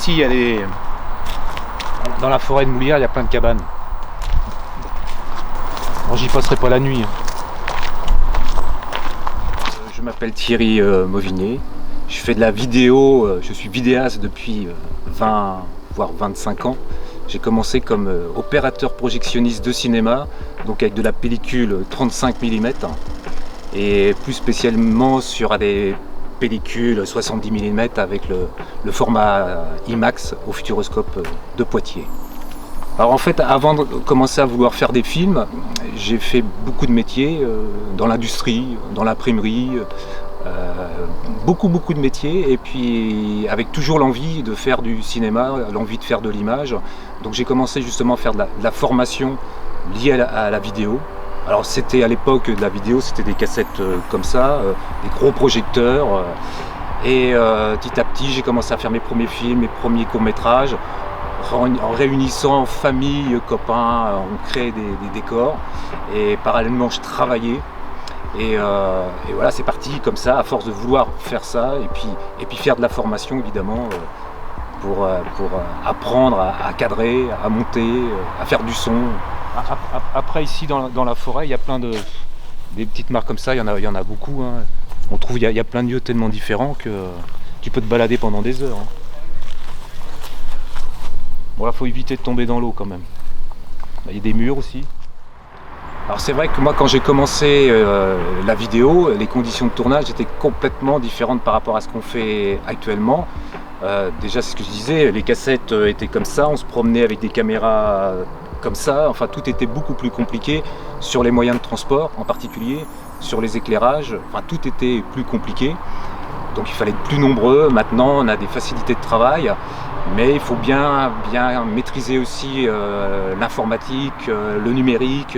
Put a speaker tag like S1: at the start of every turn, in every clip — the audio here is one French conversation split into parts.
S1: ici, dans la forêt de Moulières, il y a plein de cabanes. Bon, j'y passerai pas la nuit. Je m'appelle Thierry Mauvigné. Je fais de la vidéo, je suis vidéaste depuis 20 voire 25 ans. J'ai commencé comme opérateur projectionniste de cinéma, donc avec de la pellicule 35 mm et plus spécialement sur des pellicules 70 mm avec le format IMAX au Futuroscope de Poitiers. Alors en fait, avant de commencer à vouloir faire des films, j'ai fait beaucoup de métiers dans l'industrie, dans l'imprimerie, beaucoup de métiers, et puis avec toujours l'envie de faire du cinéma, l'envie de faire de l'image. Donc j'ai commencé justement à faire de la formation liée à la vidéo. Alors c'était à l'époque de la vidéo, c'était des cassettes comme ça, des gros projecteurs, et petit à petit j'ai commencé à faire mes premiers films, mes premiers courts-métrages. En réunissant famille, copains, on créait des décors, et parallèlement je travaillais. Et voilà, c'est parti comme ça, à force de vouloir faire ça, et puis faire de la formation évidemment, pour apprendre à cadrer, à monter, à faire du son. Après ici dans la forêt, il y a plein des petites marques comme ça, il y en a beaucoup. Hein. On trouve il y a plein de lieux tellement différents que tu peux te balader pendant des heures. Hein. Bon là, faut éviter de tomber dans l'eau quand même. Il y a des murs aussi. Alors c'est vrai que moi quand j'ai commencé la vidéo, les conditions de tournage étaient complètement différentes par rapport à ce qu'on fait actuellement. Déjà c'est ce que je disais, les cassettes étaient comme ça, on se promenait avec des caméras comme ça, enfin tout était beaucoup plus compliqué sur les moyens de transport en particulier, sur les éclairages, enfin tout était plus compliqué. Donc il fallait être plus nombreux. Maintenant on a des facilités de travail, mais il faut bien maîtriser aussi l'informatique, le numérique,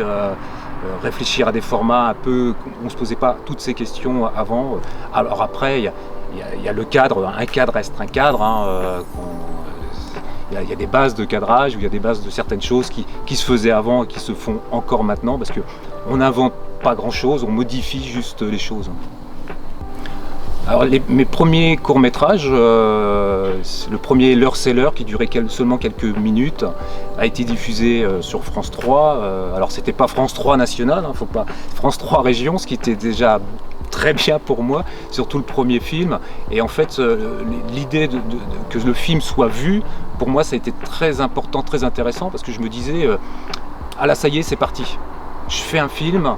S1: réfléchir à des formats un peu, on ne se posait pas toutes ces questions avant. Alors après il y a le cadre, un cadre reste un cadre. Hein, il y a des bases de cadrage, ou il y a des bases de certaines choses qui se faisaient avant et qui se font encore maintenant, parce qu'on n'invente pas grand chose, on modifie juste les choses. Alors mes premiers courts-métrages, le premier L'heure c'est l'heure, qui durait seulement quelques minutes, a été diffusé sur France 3. Alors c'était pas France 3 national, hein, faut pas, France 3 région, ce qui était déjà très bien pour moi, surtout le premier film. Et en fait, l'idée que le film soit vu, pour moi ça a été très important, très intéressant, parce que je me disais, ah là ça y est, c'est parti. Je fais un film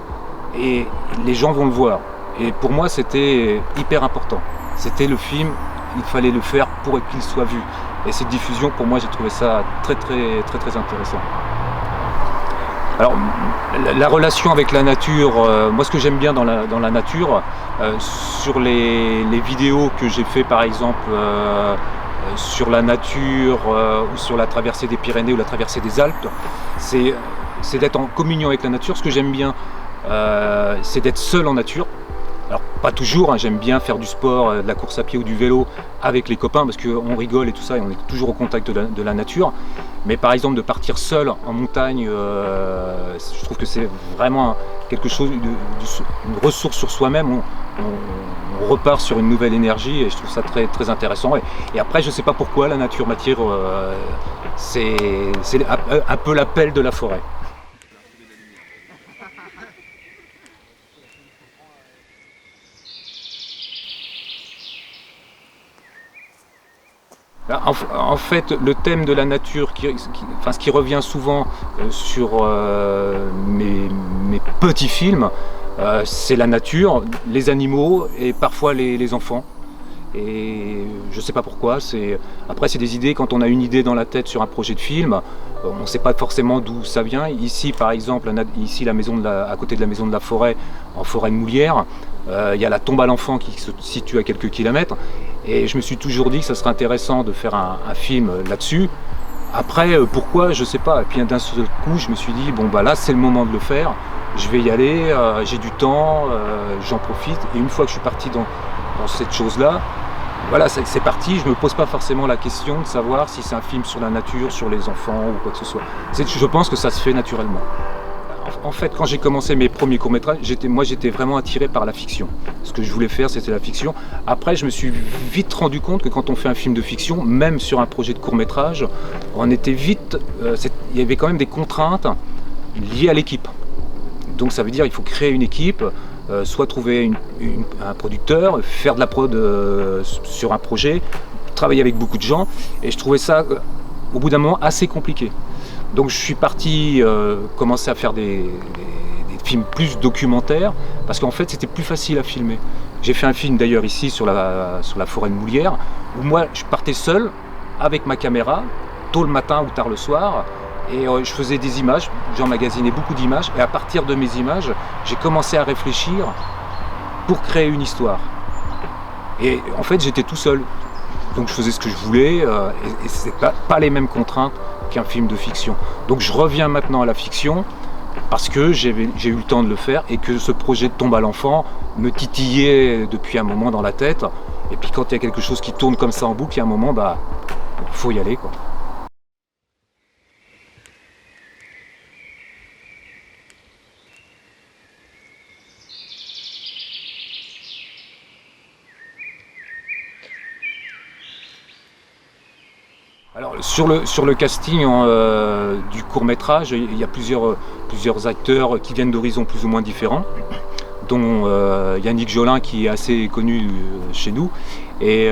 S1: et les gens vont le voir. Et pour moi, c'était hyper important. C'était le film, il fallait le faire pour qu'il soit vu. Et cette diffusion, pour moi, j'ai trouvé ça très intéressant. Alors, la relation avec la nature, moi, ce que j'aime bien dans la nature, sur les vidéos que j'ai fait, par exemple, sur la nature, ou sur la traversée des Pyrénées ou la traversée des Alpes, c'est d'être en communion avec la nature. Ce que j'aime bien, c'est d'être seul en nature. Alors pas toujours, hein, j'aime bien faire du sport, de la course à pied ou du vélo avec les copains, parce qu'on rigole et tout ça, et on est toujours au contact de la nature. Mais par exemple de partir seul en montagne, je trouve que c'est vraiment quelque chose, une ressource sur soi-même. On repart sur une nouvelle énergie, et je trouve ça très intéressant. Et après, je ne sais pas pourquoi la nature m'attire, c'est un peu l'appel de la forêt. En fait, le thème de la nature, ce qui revient souvent sur mes petits films, c'est la nature, les animaux et parfois les enfants. Et je ne sais pas pourquoi. Après, c'est des idées. Quand on a une idée dans la tête sur un projet de film, on ne sait pas forcément d'où ça vient. Ici, par exemple, ici à côté de la maison de la forêt, en forêt de Moulières, il y a la tombe à l'enfant qui se situe à quelques kilomètres. Et je me suis toujours dit que ça serait intéressant de faire un film là-dessus. Après, pourquoi, je ne sais pas. Et puis d'un seul coup, je me suis dit, bon bah là, c'est le moment de le faire. Je vais y aller, j'ai du temps, j'en profite. Et une fois que je suis parti dans cette chose-là, voilà, c'est parti. Je ne me pose pas forcément la question de savoir si c'est un film sur la nature, sur les enfants ou quoi que ce soit. Je pense que ça se fait naturellement. En fait, quand j'ai commencé mes premiers courts-métrages, j'étais vraiment attiré par la fiction. Ce que je voulais faire, c'était la fiction. Après, je me suis vite rendu compte que quand on fait un film de fiction, même sur un projet de court-métrage, on était vite... il y avait quand même des contraintes liées à l'équipe. Donc ça veut dire qu'il faut créer une équipe, soit trouver un producteur, faire de la prod sur un projet, travailler avec beaucoup de gens. Et je trouvais ça, au bout d'un moment, assez compliqué. Donc je suis parti commencer à faire des films plus documentaires, parce qu'en fait c'était plus facile à filmer. J'ai fait un film d'ailleurs ici sur la forêt de Moulières, où moi je partais seul avec ma caméra, tôt le matin ou tard le soir, et je faisais des images, j'emmagasinais beaucoup d'images, et à partir de mes images, j'ai commencé à réfléchir pour créer une histoire. Et en fait j'étais tout seul, donc je faisais ce que je voulais, et c'est pas les mêmes contraintes qu'un film de fiction. Donc je reviens maintenant à la fiction parce que j'ai eu le temps de le faire et que ce projet de Tombe à l'enfant me titillait depuis un moment dans la tête. Et puis quand il y a quelque chose qui tourne comme ça en boucle, il y a un moment, faut y aller, quoi. Alors sur le casting du court-métrage, il y a plusieurs acteurs qui viennent d'horizons plus ou moins différents, dont Yannick Jolin qui est assez connu chez nous. Et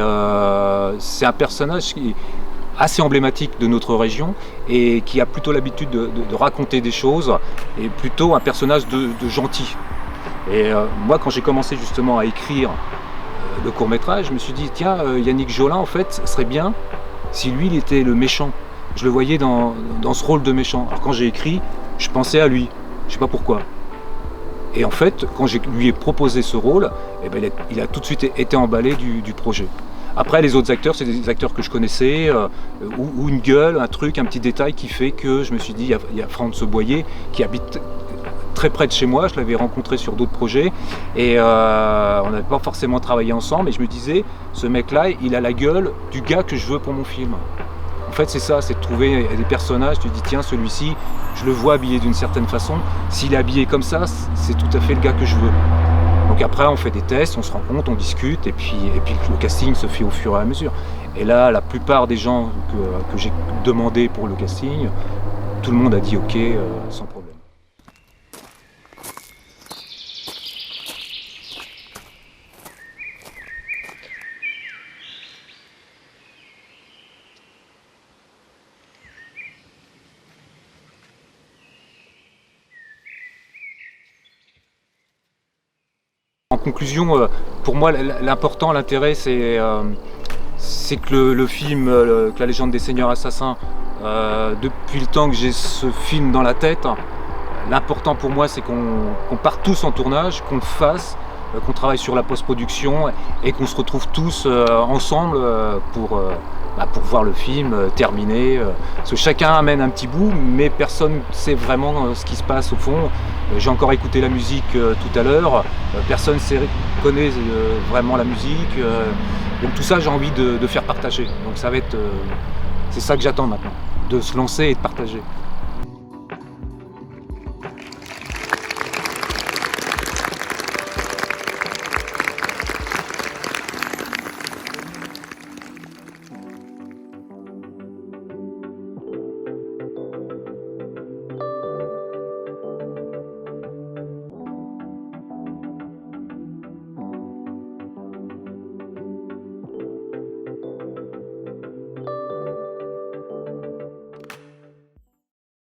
S1: c'est un personnage qui est assez emblématique de notre région et qui a plutôt l'habitude de raconter des choses, et plutôt un personnage de gentil. Et moi quand j'ai commencé justement à écrire le court-métrage, je me suis dit tiens, Yannick Jolin en fait ce serait bien si lui il était le méchant. Je le voyais dans ce rôle de méchant. Alors quand j'ai écrit, je pensais à lui, je sais pas pourquoi. Et en fait, quand je lui ai proposé ce rôle, eh ben, il a tout de suite été emballé du projet. Après les autres acteurs, c'est des acteurs que je connaissais, ou une gueule, un truc, un petit détail qui fait que je me suis dit, il y a Franz Boyer qui habite très près de chez moi, je l'avais rencontré sur d'autres projets, et on n'avait pas forcément travaillé ensemble, et je me disais, ce mec-là, il a la gueule du gars que je veux pour mon film. En fait, c'est ça, c'est de trouver des personnages, tu te dis, tiens, celui-ci, je le vois habillé d'une certaine façon, s'il est habillé comme ça, c'est tout à fait le gars que je veux. Donc après, on fait des tests, on se rencontre, on discute, et puis le casting se fait au fur et à mesure. Et là, la plupart des gens que j'ai demandé pour le casting, tout le monde a dit OK, sans problème. En conclusion, pour moi, l'important, l'intérêt, c'est que le film, que La légende des seigneurs assassins, depuis le temps que j'ai ce film dans la tête, l'important pour moi, c'est qu'on parte tous en tournage, qu'on le fasse, qu'on travaille sur la post-production et qu'on se retrouve tous ensemble pour voir le film terminé. Parce que chacun amène un petit bout, mais personne ne sait vraiment ce qui se passe au fond. J'ai encore écouté la musique tout à l'heure, personne ne connaît vraiment la musique. Donc tout ça, j'ai envie de faire partager. Donc ça va être, c'est ça que j'attends maintenant, de se lancer et de partager.